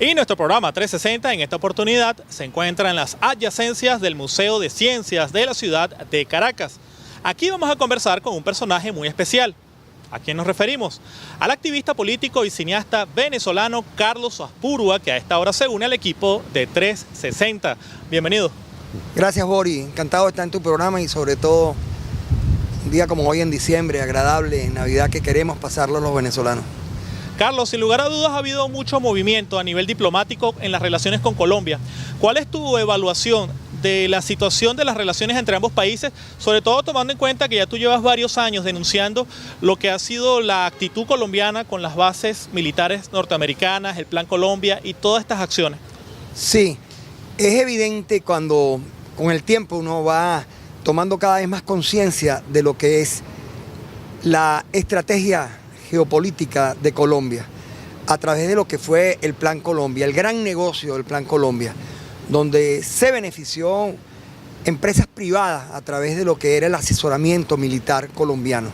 Y nuestro programa 360 en esta oportunidad se encuentra en las adyacencias del Museo de Ciencias de la ciudad de Caracas. Aquí vamos a conversar con un personaje muy especial. ¿A quién nos referimos? Al activista político y cineasta venezolano Carlos Asburua, que a esta hora se une al equipo de 360. Bienvenido. Gracias, Bori. Encantado de estar en tu programa y sobre todo un día como hoy en diciembre, agradable, en Navidad, que queremos pasarlo los venezolanos. Carlos, sin lugar a dudas ha habido mucho movimiento a nivel diplomático en las relaciones con Colombia. ¿Cuál es tu evaluación de la situación de las relaciones entre ambos países, sobre todo tomando en cuenta que ya tú llevas varios años denunciando lo que ha sido la actitud colombiana con las bases militares norteamericanas, el Plan Colombia y todas estas acciones? Sí, es evidente cuando con el tiempo uno va tomando cada vez más conciencia de lo que es la estrategia geopolítica de Colombia a través de lo que fue el Plan Colombia, el gran negocio del Plan Colombia, donde se benefició empresas privadas a través de lo que era el asesoramiento militar colombiano.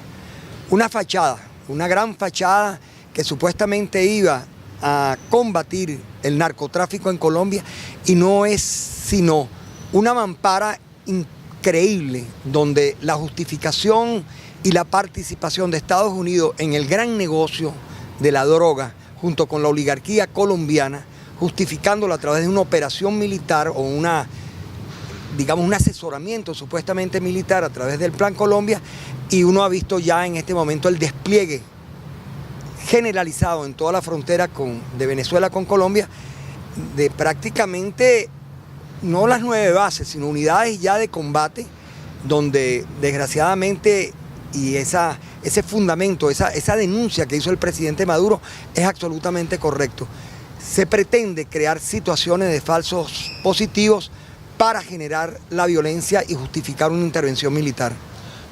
Una fachada, una gran fachada que supuestamente iba a combatir el narcotráfico en Colombia y no es sino una mampara increíble donde la justificación y la participación de Estados Unidos en el gran negocio de la droga junto con la oligarquía colombiana, justificándolo a través de una operación militar o un asesoramiento supuestamente militar a través del Plan Colombia, y uno ha visto ya en este momento el despliegue generalizado en toda la frontera de Venezuela con Colombia de prácticamente no las 9 bases, sino unidades ya de combate donde desgraciadamente y ese fundamento, esa denuncia que hizo el presidente Maduro es absolutamente correcto. Se pretende crear situaciones de falsos positivos para generar la violencia y justificar una intervención militar.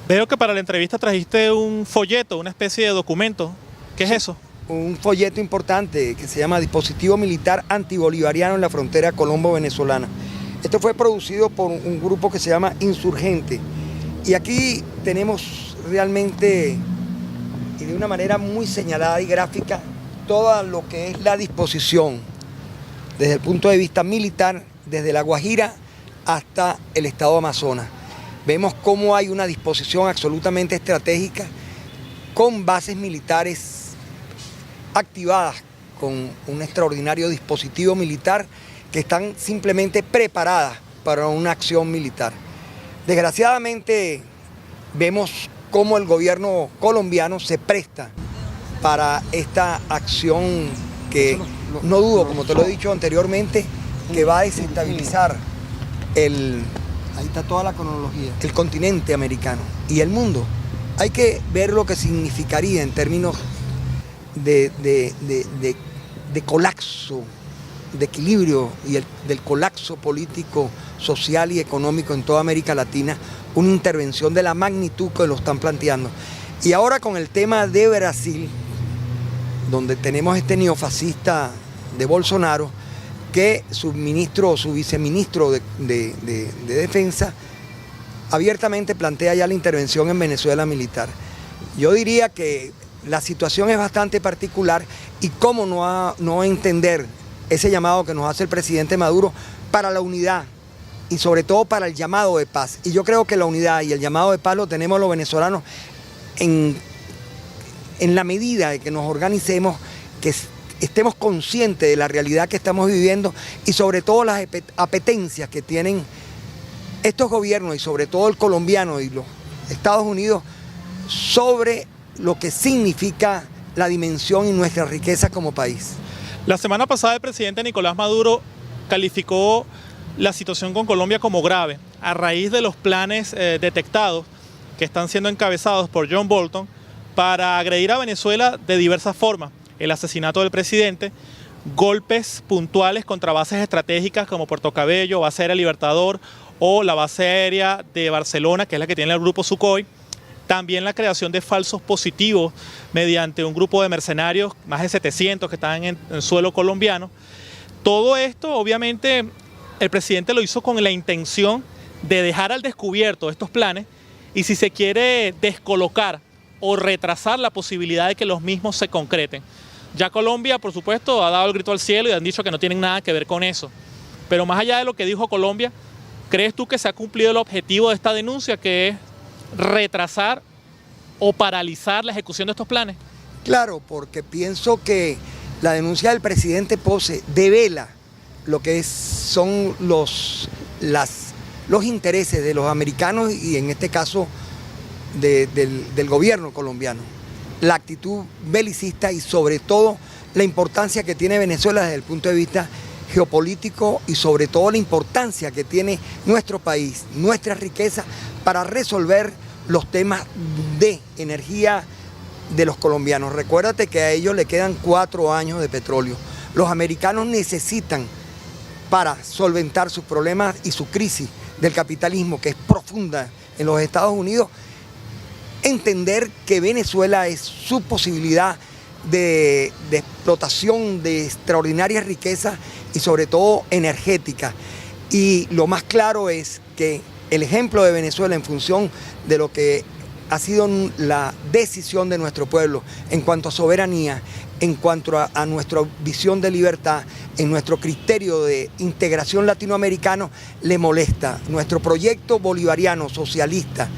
Veo que para la entrevista trajiste un folleto, una especie de documento. ¿Qué es eso? Un folleto importante que se llama Dispositivo Militar Antibolivariano en la frontera colombo-venezolana. Esto fue producido por un grupo que se llama Insurgente. Y aquí tenemos realmente, y de una manera muy señalada y gráfica, todo lo que es la disposición desde el punto de vista militar, desde La Guajira hasta el estado de Amazonas. Vemos cómo hay una disposición absolutamente estratégica con bases militares activadas con un extraordinario dispositivo militar que están simplemente preparadas para una acción militar. Desgraciadamente vemos cómo el gobierno colombiano se presta para esta acción que no dudo, como te lo he dicho anteriormente, que va a desestabilizar ahí está toda la cronología, el continente americano y el mundo. Hay que ver lo que significaría en términos de colapso, de equilibrio y del colapso político, social y económico en toda América Latina, una intervención de la magnitud que lo están planteando. Y ahora con el tema de Brasil, donde tenemos este neofascista de Bolsonaro, que su viceministro de Defensa abiertamente plantea ya la intervención en Venezuela militar. Yo diría que la situación es bastante particular y cómo no entender ese llamado que nos hace el presidente Maduro para la unidad y sobre todo para el llamado de paz. Y yo creo que la unidad y el llamado de paz lo tenemos los venezolanos en la medida de que nos organicemos, que estemos conscientes de la realidad que estamos viviendo y sobre todo las apetencias que tienen estos gobiernos y sobre todo el colombiano y los Estados Unidos sobre lo que significa la dimensión y nuestra riqueza como país. La semana pasada el presidente Nicolás Maduro calificó la situación con Colombia como grave a raíz de los planes detectados que están siendo encabezados por John Bolton para agredir a Venezuela de diversas formas. El asesinato del presidente, golpes puntuales contra bases estratégicas como Puerto Cabello, Base Aérea Libertador o la base aérea de Barcelona, que es la que tiene el grupo Sukhoi. También la creación de falsos positivos mediante un grupo de mercenarios, más de 700 que están en suelo colombiano. Todo esto, obviamente, el presidente lo hizo con la intención de dejar al descubierto estos planes y, si se quiere, descolocar o retrasar la posibilidad de que los mismos se concreten. Ya Colombia, por supuesto, ha dado el grito al cielo y han dicho que no tienen nada que ver con eso. Pero más allá de lo que dijo Colombia, ¿crees tú que se ha cumplido el objetivo de esta denuncia, que es retrasar o paralizar la ejecución de estos planes? Claro, porque pienso que la denuncia del presidente Pose devela lo que son los intereses de los americanos y en este caso del gobierno colombiano. La actitud belicista y sobre todo la importancia que tiene Venezuela desde el punto de vista geopolítico y sobre todo la importancia que tiene nuestro país, nuestra riqueza para resolver los temas de energía de los colombianos. Recuérdate que a ellos le quedan 4 años de petróleo. Los americanos necesitan, para solventar sus problemas y su crisis del capitalismo, que es profunda en los Estados Unidos, entender que Venezuela es su posibilidad de explotación de extraordinaria riqueza y sobre todo energética. Y lo más claro es que el ejemplo de Venezuela en función de lo que ha sido la decisión de nuestro pueblo en cuanto a soberanía, en cuanto a nuestra visión de libertad, en nuestro criterio de integración latinoamericano, le molesta. Nuestro proyecto bolivariano, socialista,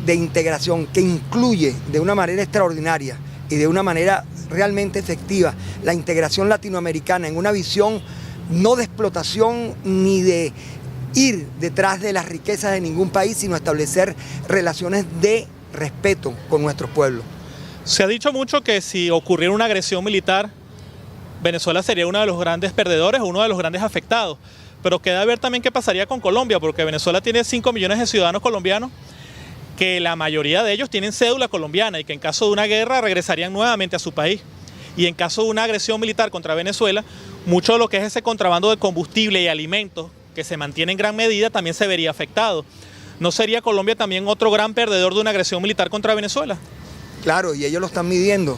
de integración, que incluye de una manera extraordinaria y de una manera realmente efectiva la integración latinoamericana en una visión no de explotación ni de ir detrás de las riquezas de ningún país, sino establecer relaciones de respeto con nuestros pueblos. Se ha dicho mucho que si ocurriera una agresión militar, Venezuela sería uno de los grandes perdedores, uno de los grandes afectados. Pero queda ver también qué pasaría con Colombia, porque Venezuela tiene 5 millones de ciudadanos colombianos, que la mayoría de ellos tienen cédula colombiana y que en caso de una guerra regresarían nuevamente a su país. Y en caso de una agresión militar contra Venezuela, mucho de lo que es ese contrabando de combustible y alimentos, que se mantiene en gran medida, también se vería afectado. ¿No sería Colombia también otro gran perdedor de una agresión militar contra Venezuela? Claro, y ellos lo están midiendo.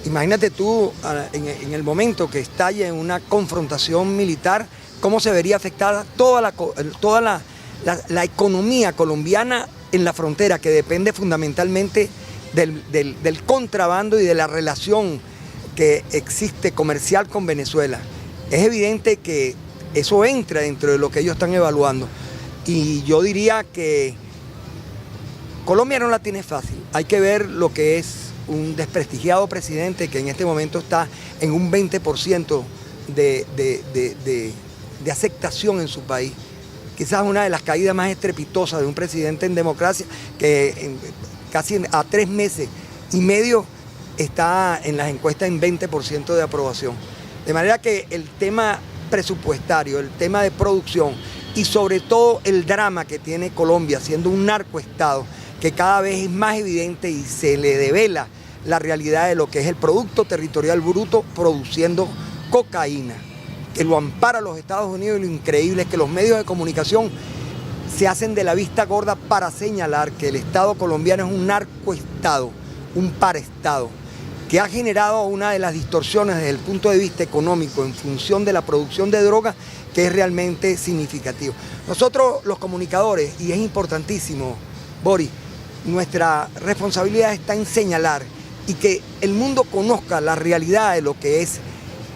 Imagínate tú, en el momento que estalle en una confrontación militar, cómo se vería afectada toda la economía colombiana en la frontera, que depende fundamentalmente del contrabando y de la relación que existe comercial con Venezuela. Es evidente que eso entra dentro de lo que ellos están evaluando. Y yo diría que Colombia no la tiene fácil. Hay que ver lo que es un desprestigiado presidente que en este momento está en un 20% de aceptación en su país. Quizás una de las caídas más estrepitosas de un presidente en democracia, que casi a 3 meses y medio está en las encuestas en 20% de aprobación. De manera que el tema presupuestario, el tema de producción y sobre todo el drama que tiene Colombia siendo un narcoestado, que cada vez es más evidente y se le devela la realidad de lo que es el Producto Territorial Bruto produciendo cocaína, que lo ampara los Estados Unidos, y lo increíble es que los medios de comunicación se hacen de la vista gorda para señalar que el Estado colombiano es un narcoestado, un paraestado, que ha generado una de las distorsiones desde el punto de vista económico en función de la producción de drogas, que es realmente significativo. Nosotros los comunicadores, y es importantísimo, Boris, nuestra responsabilidad está en señalar y que el mundo conozca la realidad de lo que es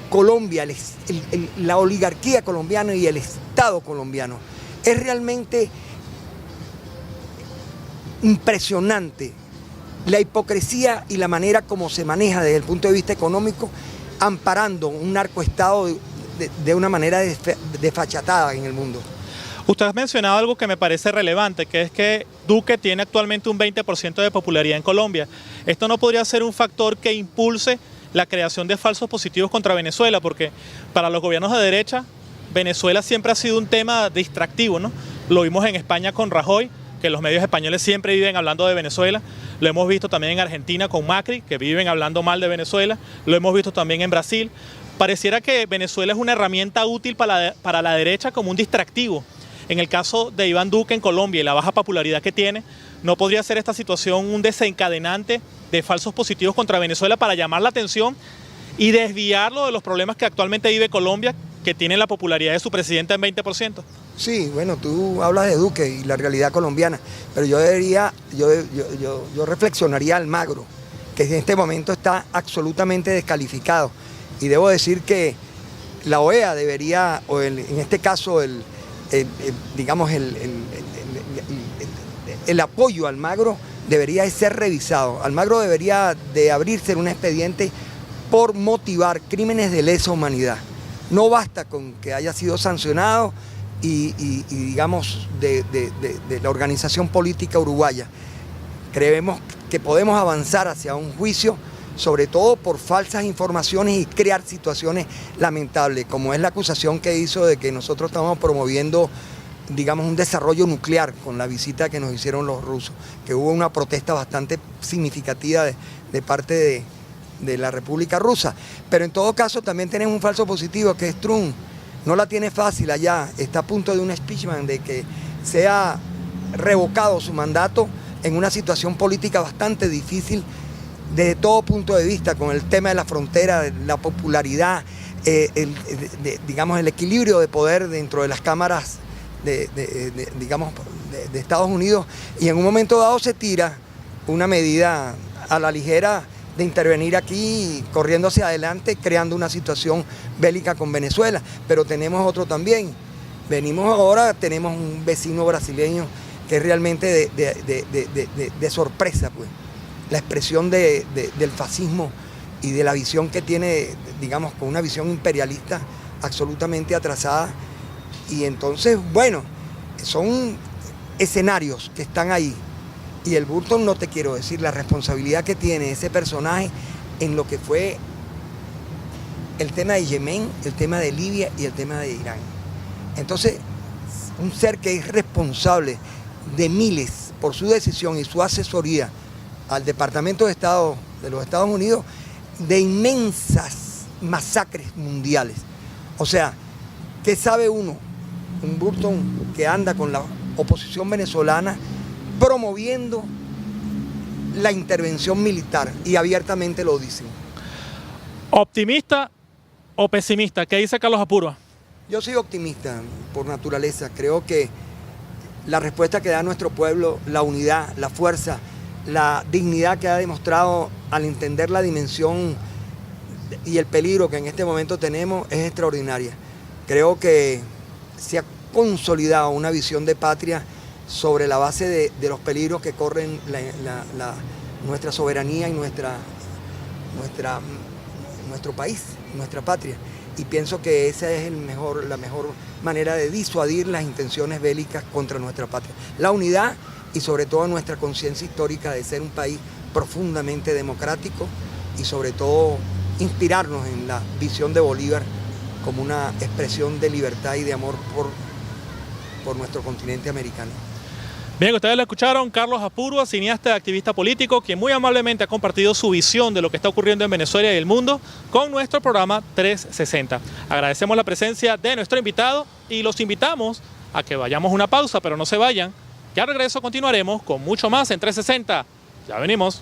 Colombia, la oligarquía colombiana y el Estado colombiano. Es realmente impresionante la hipocresía y la manera como se maneja desde el punto de vista económico, amparando un narcoestado de una manera desfachatada en el mundo. Usted ha mencionado algo que me parece relevante, que es que Duque tiene actualmente un 20% de popularidad en Colombia. ¿Esto no podría ser un factor que impulse la creación de falsos positivos contra Venezuela? Porque para los gobiernos de derecha, Venezuela siempre ha sido un tema distractivo, ¿no? Lo vimos en España con Rajoy, que los medios españoles siempre viven hablando de Venezuela. Lo hemos visto también en Argentina con Macri, que viven hablando mal de Venezuela. Lo hemos visto también en Brasil. Pareciera que Venezuela es una herramienta útil para la derecha como un distractivo. En el caso de Iván Duque en Colombia y la baja popularidad que tiene, ¿no podría ser esta situación un desencadenante de falsos positivos contra Venezuela para llamar la atención y desviarlo de los problemas que actualmente vive Colombia, que tiene la popularidad de su presidente en 20%? Sí, bueno, tú hablas de Duque y la realidad colombiana, pero yo reflexionaría Almagro que en este momento está absolutamente descalificado. Y debo decir que la OEA debería, en este caso digamos el apoyo a Almagro debería ser revisado. Almagro debería de abrirse en un expediente por motivar crímenes de lesa humanidad. No basta con que haya sido sancionado y digamos, de la organización política uruguaya. Creemos que podemos avanzar hacia un juicio, sobre todo por falsas informaciones y crear situaciones lamentables, como es la acusación que hizo de que nosotros estamos promoviendo, digamos, un desarrollo nuclear con la visita que nos hicieron los rusos, que hubo una protesta bastante significativa de parte de la República Rusa. Pero en todo caso también tenemos un falso positivo, que es Trump. No la tiene fácil allá, está a punto de un impeachment, de que sea revocado su mandato en una situación política bastante difícil desde todo punto de vista, con el tema de la frontera, la popularidad, digamos, el equilibrio de poder dentro de las cámaras digamos, de Estados Unidos, y en un momento dado se tira una medida a la ligera de intervenir aquí, corriendo hacia adelante, creando una situación bélica con Venezuela. Pero tenemos otro también. Venimos ahora, tenemos un vecino brasileño que es realmente de sorpresa, pues. La expresión del fascismo y de la visión que tiene, digamos, con una visión imperialista absolutamente atrasada. Y entonces, bueno, son escenarios que están ahí. Y el Burton, no te quiero decir la responsabilidad que tiene ese personaje en lo que fue el tema de Yemen, el tema de Libia y el tema de Irán. Entonces, un ser que es responsable de miles por su decisión y su asesoría al Departamento de Estado de los Estados Unidos de inmensas masacres mundiales. O sea, ¿qué sabe uno? Un Burton que anda con la oposición venezolana promoviendo la intervención militar, y abiertamente lo dicen. ¿Optimista o pesimista? ¿Qué dice Carlos Apurua? Yo soy optimista por naturaleza. Creo que la respuesta que da nuestro pueblo, la unidad, la fuerza, la dignidad que ha demostrado al entender la dimensión y el peligro que en este momento tenemos es extraordinaria. Creo que se ha consolidado una visión de patria sobre la base de los peligros que corren nuestra soberanía y nuestro país, nuestra patria. Y pienso que esa es la mejor manera de disuadir las intenciones bélicas contra nuestra patria. La unidad y sobre todo nuestra conciencia histórica de ser un país profundamente democrático, y sobre todo inspirarnos en la visión de Bolívar como una expresión de libertad y de amor por nuestro continente americano. Bien, ustedes lo escucharon, Carlos Apurua, cineasta y activista político, quien muy amablemente ha compartido su visión de lo que está ocurriendo en Venezuela y el mundo con nuestro programa 360. Agradecemos la presencia de nuestro invitado y los invitamos a que vayamos a una pausa, pero no se vayan. Ya al regreso continuaremos con mucho más en 360. Ya venimos.